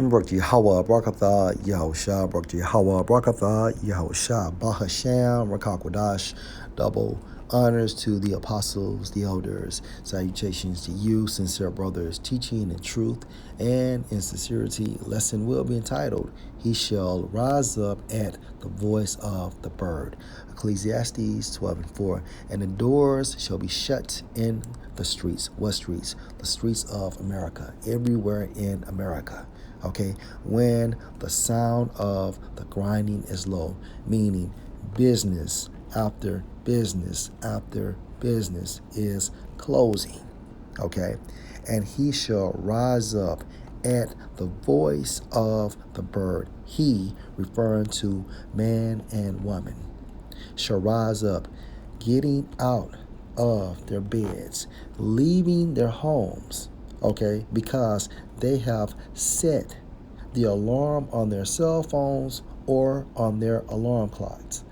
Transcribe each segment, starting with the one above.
Barak Yahweh Barakatha Yahusha Barak Yahweh Barakatha Yahusha Bahasham Rakakwadash. Double honors to the apostles, the elders. Salutations to you, sincere brothers, teaching in truth and in sincerity. Lesson will be entitled, He Shall Rise Up at the Voice of the Bird. Ecclesiastes 12:4. And the doors shall be shut in the streets. What streets? The streets of America. Everywhere in America. Okay, when the sound of the grinding is low, meaning business after business after business is closing. Okay, and he shall rise up at the voice of the bird. He, referring to man and woman, shall rise up, getting out of their beds, leaving their homes, okay, because they have set the alarm on their cell phones or on their alarm clocks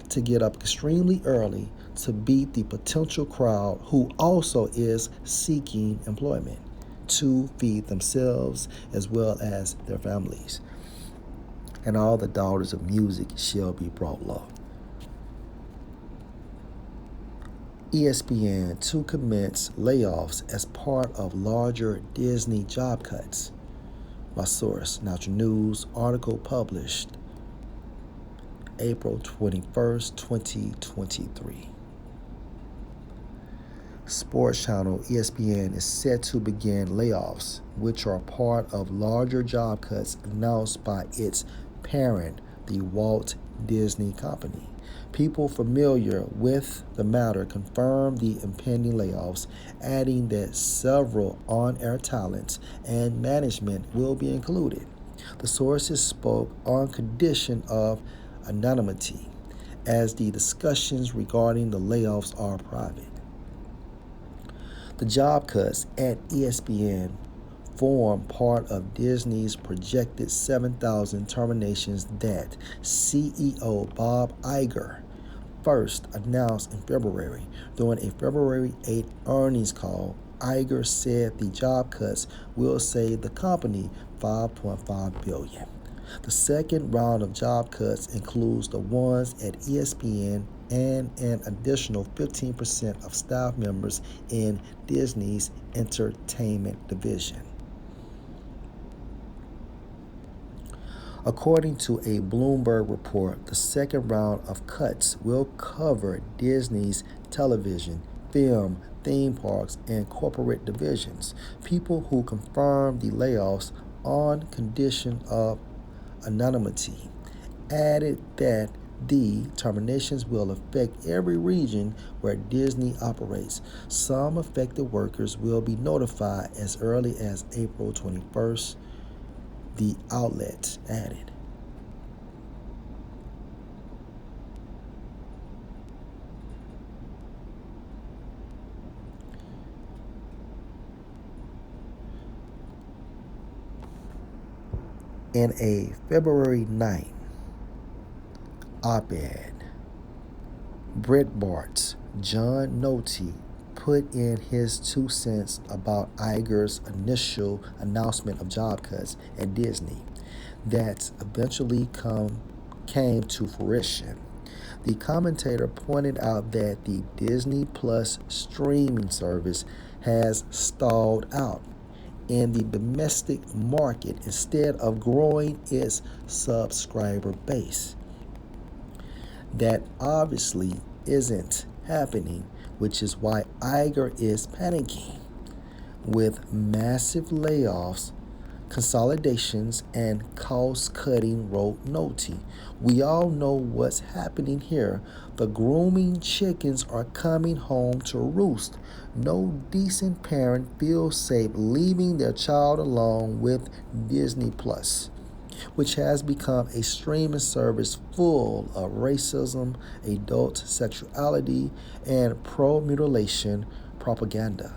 to get up extremely early to beat the potential crowd who also is seeking employment to feed themselves as well as their families. And all the daughters of music shall be brought low. ESPN to commence layoffs as part of larger Disney job cuts. My source, Natural News, article published April 21st, 2023. Sports channel ESPN is set to begin layoffs, which are part of larger job cuts announced by its parent, the Walt Disney Company. People familiar with the matter confirmed the impending layoffs, adding that several on-air talents and management will be included. The sources spoke on condition of anonymity, as the discussions regarding the layoffs are private. The job cuts at ESPN form part of Disney's projected 7,000 terminations that CEO Bob Iger first announced in February. During a February 8 earnings call, Iger said the job cuts will save the company $5.5 billion. The second round of job cuts includes the ones at ESPN and an additional 15% of staff members in Disney's entertainment division. According to a Bloomberg report, the second round of cuts will cover Disney's television, film, theme parks, and corporate divisions. People who confirmed the layoffs on condition of anonymity added that the terminations will affect every region where Disney operates. Some affected workers will be notified as early as April 21st, the outlet added. In a February 9th op-ed, Breitbart's John Nolte put in his 2 cents about Iger's initial announcement of job cuts at Disney that eventually came to fruition. The commentator pointed out that the Disney Plus streaming service has stalled out in the domestic market instead of growing its subscriber base. That obviously isn't happening, which is why Iger is panicking. With massive layoffs, consolidations, and cost-cutting, wrote Nolte. We all know what's happening here. The grooming chickens are coming home to roost. No decent parent feels safe leaving their child alone with Disney Plus, which has become a streaming service full of racism, adult sexuality, and pro-mutilation propaganda.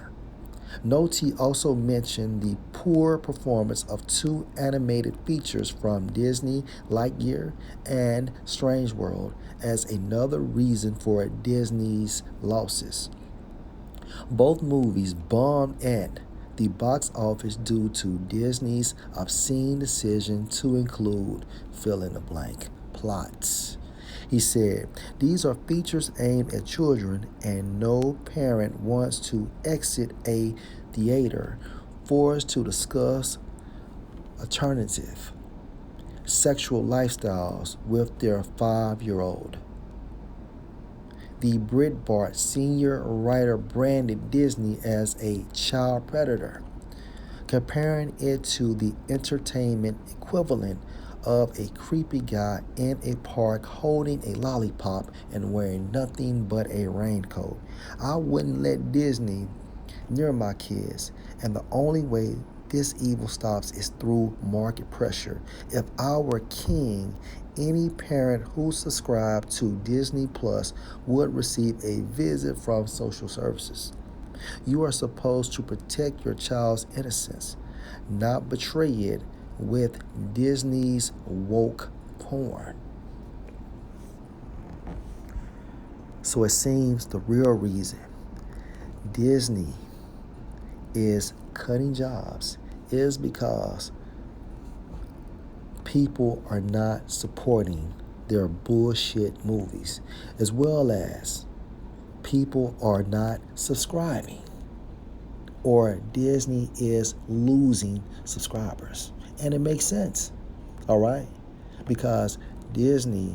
Nolte also mentioned the poor performance of 2 animated features from Disney, Lightyear and Strange World, as another reason for Disney's losses. Both movies bombed at the box office due to Disney's obscene decision to include fill in the blank plots. He said, these are features aimed at children, and no parent wants to exit a theater forced to discuss alternative sexual lifestyles with their 5-year-old. The Breitbart senior writer branded Disney as a child predator, comparing it to the entertainment equivalent of a creepy guy in a park holding a lollipop and wearing nothing but a raincoat. I wouldn't let Disney near my kids, and the only way this evil stops is through market pressure. If I were king, any parent who subscribed to Disney Plus would receive a visit from social services. You are supposed to protect your child's innocence, not betray it with Disney's woke porn. So it seems the real reason Disney is cutting jobs is because people are not supporting their bullshit movies, as well as people are not subscribing, or Disney is losing subscribers. And it makes sense, all right? Because Disney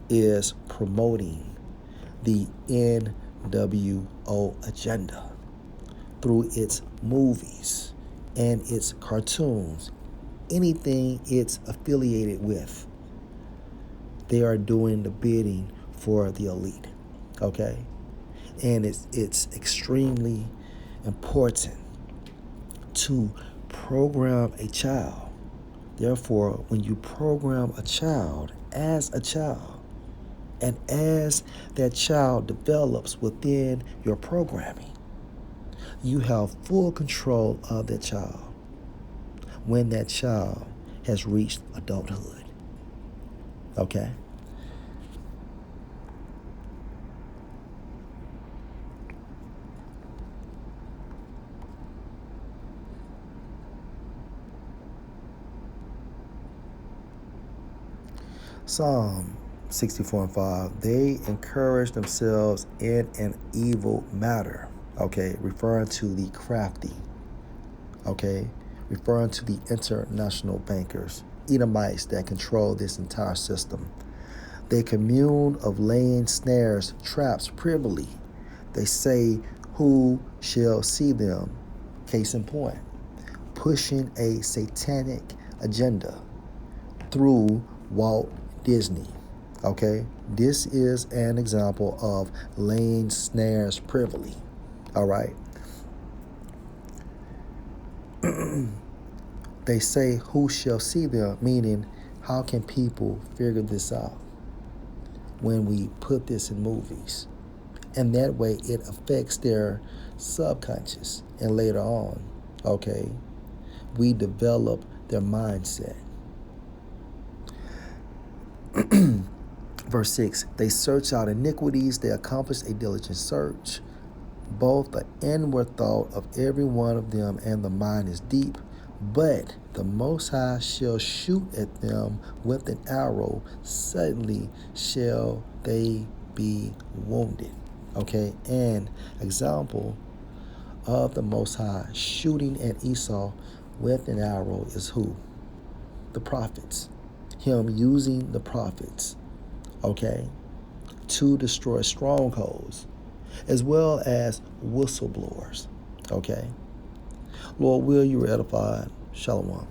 is promoting the NWO agenda through its movies and its cartoons, anything it's affiliated with. They are doing the bidding for the elite, okay? And it's extremely important to program a child. Therefore, when you program a child, and as that child develops within your programming, you have full control of that child when that child has reached adulthood. Okay? Psalm 64:5, they encourage themselves in an evil matter, okay, referring to the crafty, okay, referring to the international bankers, Edomites that control this entire system. They commune of laying snares, traps privily. They say, who shall see them? Case in point, pushing a satanic agenda through Walt Disney. Okay, this is an example of laying snares privily. All right. They say, who shall see them? Meaning, how can people figure this out when we put this in movies? And that way it affects their subconscious. And later on, okay, we develop their mindset. Verse 6, they search out iniquities, they accomplish a diligent search. Both the inward thought of every one of them and the mind is deep, but the Most High shall shoot at them with an arrow, suddenly shall they be wounded. Okay, and example of the Most High shooting at Esau with an arrow is who? The prophets. Him using the prophets, okay, to destroy strongholds, as well as whistleblowers, okay? Lord, will you edify? Shalom.